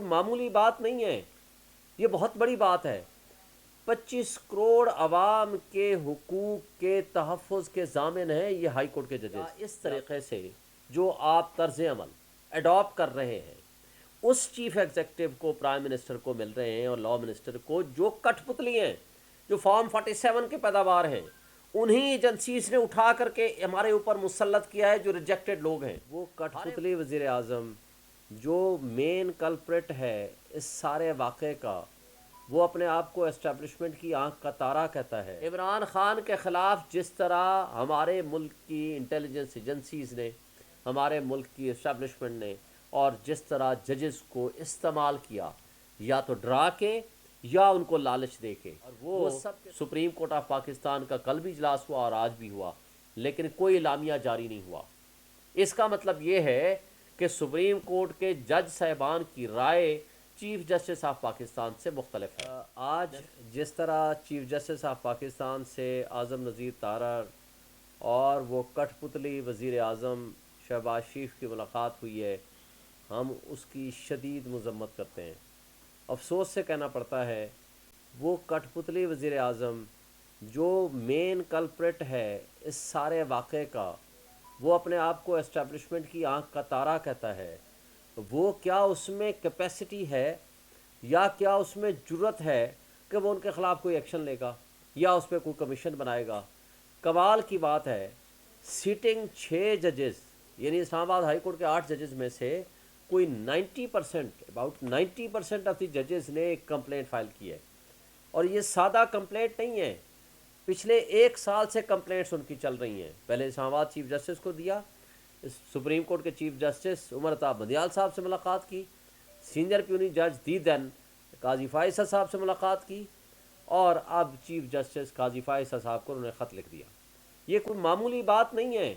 کوئی معمولی بات نہیں ہے، یہ بہت بڑی بات ہے۔ 25 کروڑ عوام کے حقوق کے تحفظ کے ضامن ہیں یہ ہائی کورٹ کے ججز۔ اس طریقے سے جو آپ طرز عمل اڈاپٹ کر رہے ہیں اس چیف ایگزیکٹو کو، پرائم منسٹر کو مل رہے ہیں اور لا منسٹر کو، جو کٹ پتلی ہیں، جو فارم 47 کے پیداوار ہیں، انہی ایجنسیز نے اٹھا کر کے ہمارے اوپر مسلط کیا ہے، جو ریجیکٹڈ لوگ ہیں۔ وہ کٹ پتلی وزیر اعظم جو مین کلپریٹ ہے اس سارے واقعے کا، وہ اپنے آپ کو اسٹیبلشمنٹ کی آنکھ کا تارا کہتا ہے۔ عمران خان کے خلاف جس طرح ہمارے ملک کی انٹیلیجنس ایجنسیز نے، ہمارے ملک کی اسٹیبلشمنٹ نے، اور جس طرح ججز کو استعمال کیا، یا تو ڈرا کے یا ان کو لالچ دے کے، اور وہ سپریم کورٹ آف پاکستان کا کل بھی اجلاس ہوا اور آج بھی ہوا، لیکن کوئی اعلامیہ جاری نہیں ہوا۔ اس کا مطلب یہ ہے کہ سپریم کورٹ کے جج صاحبان کی رائے چیف جسٹس آف پاکستان سے مختلف ہے۔ آج جس طرح چیف جسٹس آف پاکستان سے اعظم نذیر تارڑ اور وہ کٹ پتلی وزیر اعظم شہباز شریف کی ملاقات ہوئی ہے، ہم اس کی شدید مذمت کرتے ہیں۔ افسوس سے کہنا پڑتا ہے وہ کٹ پتلی وزیر اعظم جو مین کلپریٹ ہے اس سارے واقعے کا، وہ اپنے آپ کو اسٹیبلشمنٹ کی آنکھ کا تارا کہتا ہے، وہ کیا اس میں کیپیسٹی ہے یا کیا اس میں جرت ہے کہ وہ ان کے خلاف کوئی ایکشن لے گا یا اس پہ کوئی کمیشن بنائے گا؟ کمال کی بات ہے، سیٹنگ 6 ججز، یعنی اسلام آباد ہائی کورٹ کے 8 ججز میں سے کوئی 90% اباؤٹ 90% آف دی ججز نے ایک کمپلینٹ فائل کی ہے، اور یہ سادہ کمپلینٹ نہیں ہے، پچھلے 1 سال سے کمپلینٹس ان کی چل رہی ہیں۔ پہلے اسلام آباد چیف جسٹس کو دیا، سپریم کورٹ کے چیف جسٹس عمر عطا بندیال صاحب سے ملاقات کی، سینئر پیونی جج دی دین قاضی فائز صاحب سے ملاقات کی، اور اب چیف جسٹس قاضی فائز صاحب کو انہوں نے خط لکھ دیا۔ یہ کوئی معمولی بات نہیں ہے،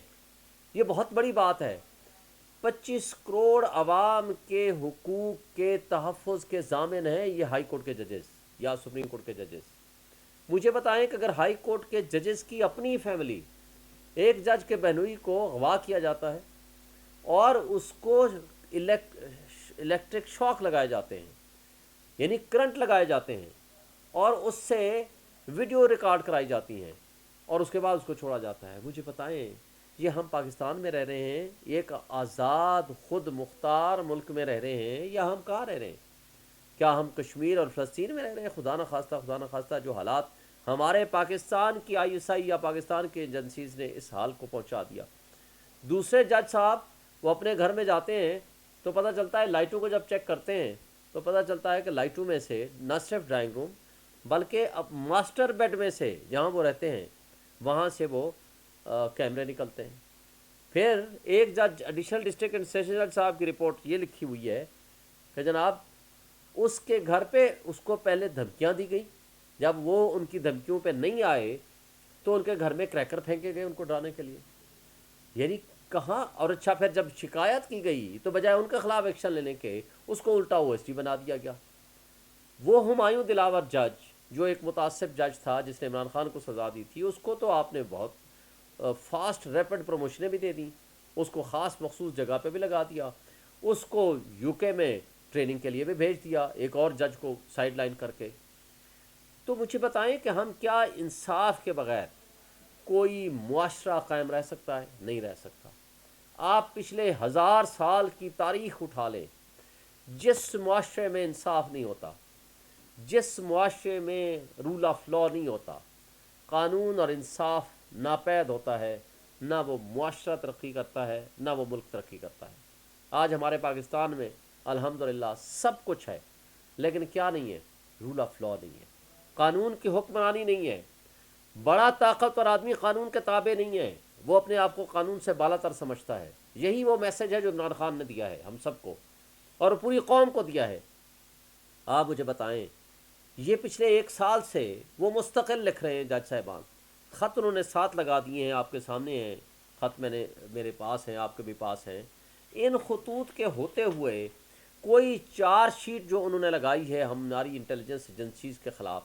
یہ بہت بڑی بات ہے۔ 25 کروڑ عوام کے حقوق کے تحفظ کے ضامن ہیں یہ ہائی کورٹ کے ججز یا سپریم کورٹ کے ججز۔ مجھے بتائیں کہ اگر ہائی کورٹ کے ججز کی اپنی فیملی، ایک جج کے بہنوئی کو اغوا کیا جاتا ہے اور اس کو الیکٹرک شاک لگائے جاتے ہیں، یعنی کرنٹ لگائے جاتے ہیں، اور اس سے ویڈیو ریکارڈ کرائی جاتی ہیں، اور اس کے بعد اس کو چھوڑا جاتا ہے، مجھے بتائیں یہ ہم پاکستان میں رہ رہے ہیں، ایک آزاد خود مختار ملک میں رہ رہے ہیں، یا ہم کہاں رہ رہے ہیں؟ کیا ہم کشمیر اور فلسطین میں رہ رہے ہیں؟ خدا نہ خواستہ جو حالات ہمارے پاکستان کی آئی ایس آئی یا پاکستان کی ایجنسیز نے اس حال کو پہنچا دیا۔ دوسرے جج صاحب وہ اپنے گھر میں جاتے ہیں تو پتہ چلتا ہے، لائٹوں کو جب چیک کرتے ہیں تو پتہ چلتا ہے کہ لائٹوں میں سے نہ صرف ڈرائنگ روم بلکہ اب ماسٹر بیڈ میں سے جہاں وہ رہتے ہیں وہاں سے وہ کیمرے نکلتے ہیں۔ پھر ایک جج ایڈیشنل ڈسٹرکٹ اینڈ سیشن جج صاحب کی رپورٹ یہ لکھی ہوئی ہے کہ جناب اس کے گھر پہ اس کو پہلے دھمکیاں دی گئی، جب وہ ان کی دھمکیوں پہ نہیں آئے تو ان کے گھر میں کریکر پھینکے گئے ان کو ڈرانے کے لیے۔ یعنی کہاں؟ اور اچھا پھر جب شکایت کی گئی تو بجائے ان کے خلاف ایکشن لینے کے اس کو الٹا OSD بنا دیا گیا۔ وہ ہمایوں دلاور جج جو ایک متعصب جج تھا جس نے عمران خان کو سزا دی تھی، اس کو تو آپ نے بہت فاسٹ ریپڈ پروموشنیں بھی دے دیں، اس کو خاص مخصوص جگہ پہ بھی لگا دیا، اس کو UK میں ٹریننگ کے لیے بھی بھیج دیا ایک اور جج کو سائیڈ لائن کر کے۔ تو مجھے بتائیں کہ ہم کیا انصاف کے بغیر کوئی معاشرہ قائم رہ سکتا ہے؟ نہیں رہ سکتا۔ آپ پچھلے 1000 سال کی تاریخ اٹھا لیں، جس معاشرے میں انصاف نہیں ہوتا، جس معاشرے میں رول آف لا نہیں ہوتا، قانون اور انصاف ناپید ہوتا ہے، نہ وہ معاشرہ ترقی کرتا ہے نہ وہ ملک ترقی کرتا ہے۔ آج ہمارے پاکستان میں الحمدللہ سب کچھ ہے، لیکن کیا نہیں ہے؟ رول آف لا نہیں ہے، قانون کی حکمرانی نہیں ہے، بڑا طاقتور آدمی قانون کے تابع نہیں ہے، وہ اپنے آپ کو قانون سے بالا تر سمجھتا ہے۔ یہی وہ میسج ہے جو عمران خان نے دیا ہے ہم سب کو اور پوری قوم کو دیا ہے۔ آپ مجھے بتائیں، یہ پچھلے 1 سال سے وہ مستقل لکھ رہے ہیں جج صاحبان، خط انہوں نے 7 لگا دیے ہیں، آپ کے سامنے ہیں خط، میرے پاس ہیں، آپ کے بھی پاس ہیں۔ ان خطوط کے ہوتے ہوئے کوئی چارج شیٹ جو انہوں نے لگائی ہے ہماری انٹیلیجنس ایجنسیز کے خلاف،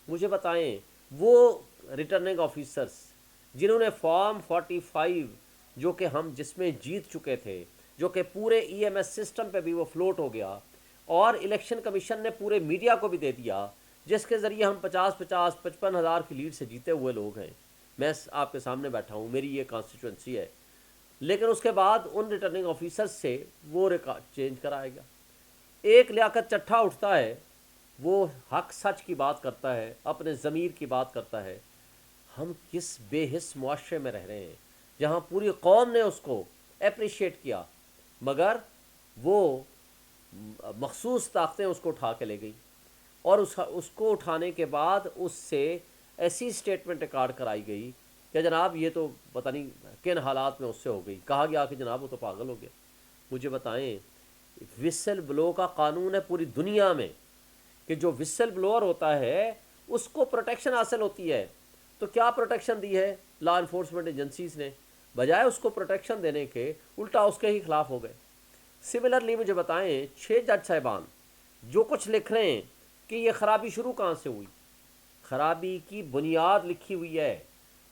مجھے بتائیں وہ ریٹرننگ آفیسرز جنہوں نے فارم 45 جو کہ ہم جس میں جیت چکے تھے، جو کہ پورے EMS سسٹم پہ بھی وہ فلوٹ ہو گیا، اور الیکشن کمیشن نے پورے میڈیا کو بھی دے دیا، جس کے ذریعے ہم 55,000 کی لیڈ سے جیتے ہوئے لوگ ہیں۔ میں آپ کے سامنے بیٹھا ہوں، میری یہ کانسٹیچوئنسی ہے، لیکن اس کے بعد ان ریٹرننگ آفیسر سے وہ ریکارڈ چینج کرایا گیا۔ ایک لیاقت چٹھا اٹھتا ہے، وہ حق سچ کی بات کرتا ہے، اپنے ضمیر کی بات کرتا ہے۔ ہم کس بے حس معاشرے میں رہ رہے ہیں جہاں پوری قوم نے اس کو اپریشیٹ کیا، مگر وہ مخصوص طاقتیں اس کو اٹھا کے لے گئی، اور اس کو اٹھانے کے بعد اس سے ایسی اسٹیٹمنٹ ریکارڈ کرائی گئی کہ جناب یہ تو پتہ نہیں کن حالات میں اس سے ہو گئی، کہا گیا کہ جناب وہ تو پاگل ہو گیا۔ مجھے بتائیں، وسل بلو کا قانون ہے پوری دنیا میں کہ جو وسل بلوور ہوتا ہے اس کو پروٹیکشن حاصل ہوتی ہے، تو کیا پروٹیکشن دی ہے لا انفورسمنٹ ایجنسیز نے؟ بجائے اس کو پروٹیکشن دینے کے الٹا اس کے ہی خلاف ہو گئے۔ سملرلی مجھے بتائیں، 6 جج صاحبان جو کچھ لکھ رہے ہیں کہ یہ خرابی شروع کہاں سے ہوئی، خرابی کی بنیاد لکھی ہوئی ہے،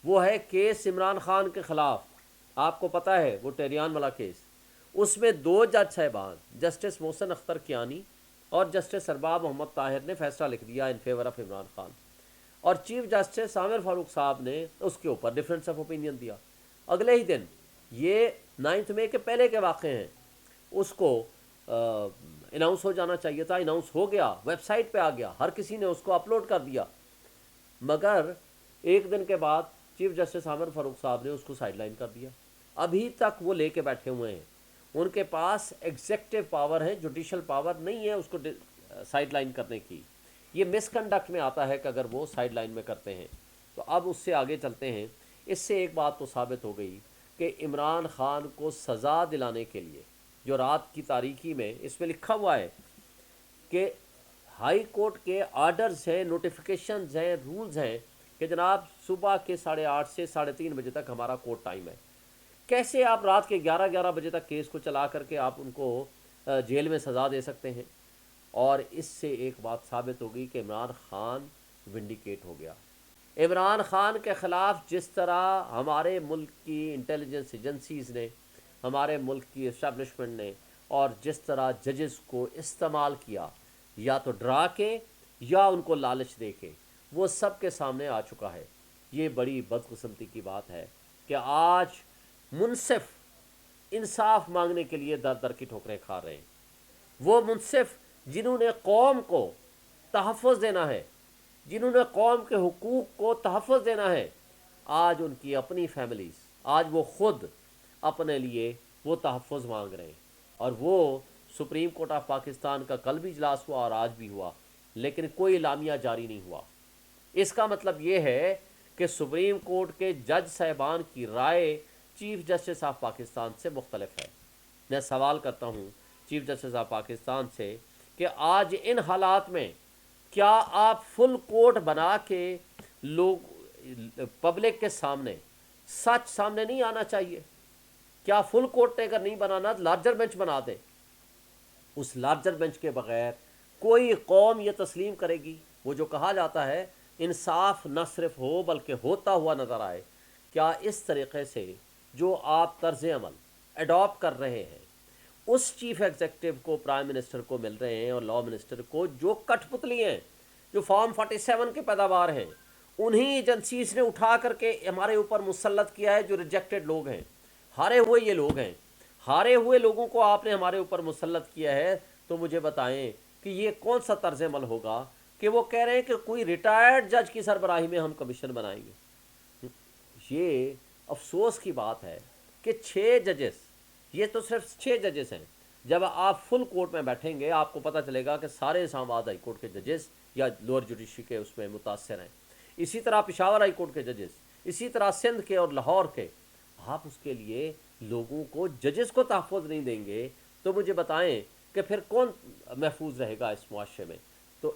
وہ ہے کیس عمران خان کے خلاف۔ آپ کو پتہ ہے وہ ٹیریان والا کیس، اس میں 2 جج صاحبان جسٹس محسن اختر کیانی اور جسٹس ارباب محمد طاہر نے فیصلہ لکھ دیا in favour of Imran Khan, اور چیف جسٹس عامر فاروق صاحب نے اس کے اوپر ڈفرینس آف اوپینین دیا۔ اگلے ہی دن، یہ 9 مئی کے پہلے کے واقعے ہیں، اس کو اناؤنس ہو جانا چاہیے تھا، اناؤنس ہو گیا، ویب سائٹ پہ آ گیا، ہر کسی نے اس کو اپلوڈ کر دیا، مگر ایک دن کے بعد چیف جسٹس عامر فاروق صاحب نے اس کو سائڈ لائن کر دیا۔ ابھی تک وہ لے کے بیٹھے ہوئے ہیں، ان کے پاس ایگزیکٹو پاور ہے، جوڈیشل پاور نہیں ہے اس کو سائڈ لائن کرنے کی۔ یہ مس کنڈکٹ میں آتا ہے کہ اگر وہ سائڈ لائن میں کرتے ہیں تو۔ اب اس سے آگے چلتے ہیں، اس سے ایک بات تو ثابت ہو گئی کہ عمران خان کو سزا دلانے کے لیے جو رات کی تاریکی میں اس میں لکھا ہوا ہے کہ ہائی کورٹ کے آرڈرز ہیں، نوٹیفیکیشنز ہیں، رولز ہیں کہ جناب صبح کے 8:30 سے 3:30 بجے تک ہمارا کورٹ ٹائم ہے۔ کیسے آپ رات کے 11 بجے تک کیس کو چلا کر کے آپ ان کو جیل میں سزا دے سکتے ہیں؟ اور اس سے ایک بات ثابت ہو گئی کہ عمران خان ونڈیکیٹ ہو گیا۔ عمران خان کے خلاف جس طرح ہمارے ملک کی انٹیلیجنس ایجنسیز نے، ہمارے ملک کی اسٹیبلشمنٹ نے، اور جس طرح ججز کو استعمال کیا، یا تو ڈرا کے یا ان کو لالچ دے کے، وہ سب کے سامنے آ چکا ہے۔ یہ بڑی بدقسمتی کی بات ہے کہ آج منصف انصاف مانگنے کے لیے در در کی ٹھوکریں کھا رہے ہیں۔ وہ منصف جنہوں نے قوم کو تحفظ دینا ہے، جنہوں نے قوم کے حقوق کو تحفظ دینا ہے، آج ان کی اپنی فیملیز، آج وہ خود اپنے لیے وہ تحفظ مانگ رہے ہیں۔ اور وہ سپریم کورٹ آف پاکستان کا کل بھی اجلاس ہوا اور آج بھی ہوا، لیکن کوئی اعلامیہ جاری نہیں ہوا۔ اس کا مطلب یہ ہے کہ سپریم کورٹ کے جج صاحبان کی رائے چیف جسٹس آف پاکستان سے مختلف ہے۔ میں سوال کرتا ہوں چیف جسٹس آف پاکستان سے کہ آج ان حالات میں کیا آپ فل کورٹ بنا کے لوگ پبلک کے سامنے سچ سامنے نہیں آنا چاہیے؟ کیا فل کورٹ اگر نہیں بنانا لارجر بینچ بنا دیں؟ اس لارجر بینچ کے بغیر کوئی قوم یہ تسلیم کرے گی؟ وہ جو کہا جاتا ہے انصاف نہ صرف ہو بلکہ ہوتا ہوا نظر آئے، کیا اس طریقے سے جو آپ طرز عمل اڈاپٹ کر رہے ہیں اس چیف ایگزیکٹو کو، پرائم منسٹر کو مل رہے ہیں، اور لا منسٹر کو، جو کٹ پتلی ہیں، جو فارم 47 کی پیداوار ہیں، انہی ایجنسیز نے اٹھا کر کے ہمارے اوپر مسلط کیا ہے، جو ریجیکٹڈ لوگ ہیں، ہارے ہوئے یہ لوگ ہیں، ہارے ہوئے لوگوں کو آپ نے ہمارے اوپر مسلط کیا ہے۔ تو مجھے بتائیں کہ یہ کون سا طرز عمل ہوگا کہ وہ کہہ رہے ہیں کہ کوئی ریٹائرڈ جج کی سربراہی میں ہم کمیشن بنائیں گے؟ یہ افسوس کی بات ہے کہ 6 ججز، یہ تو صرف 6 ججز ہیں، جب آپ فل کورٹ میں بیٹھیں گے آپ کو پتہ چلے گا کہ سارے اسلام آباد ہائی کورٹ کے ججز یا لوور جوڈیشری کے اس میں متاثر ہیں، اسی طرح پشاور ہائی کورٹ کے ججز، اسی طرح سندھ کے اور لاہور کے۔ آپ اس کے لیے لوگوں کو، ججز کو تحفظ نہیں دیں گے تو مجھے بتائیں کہ پھر کون محفوظ رہے گا اس معاشرے میں؟ تو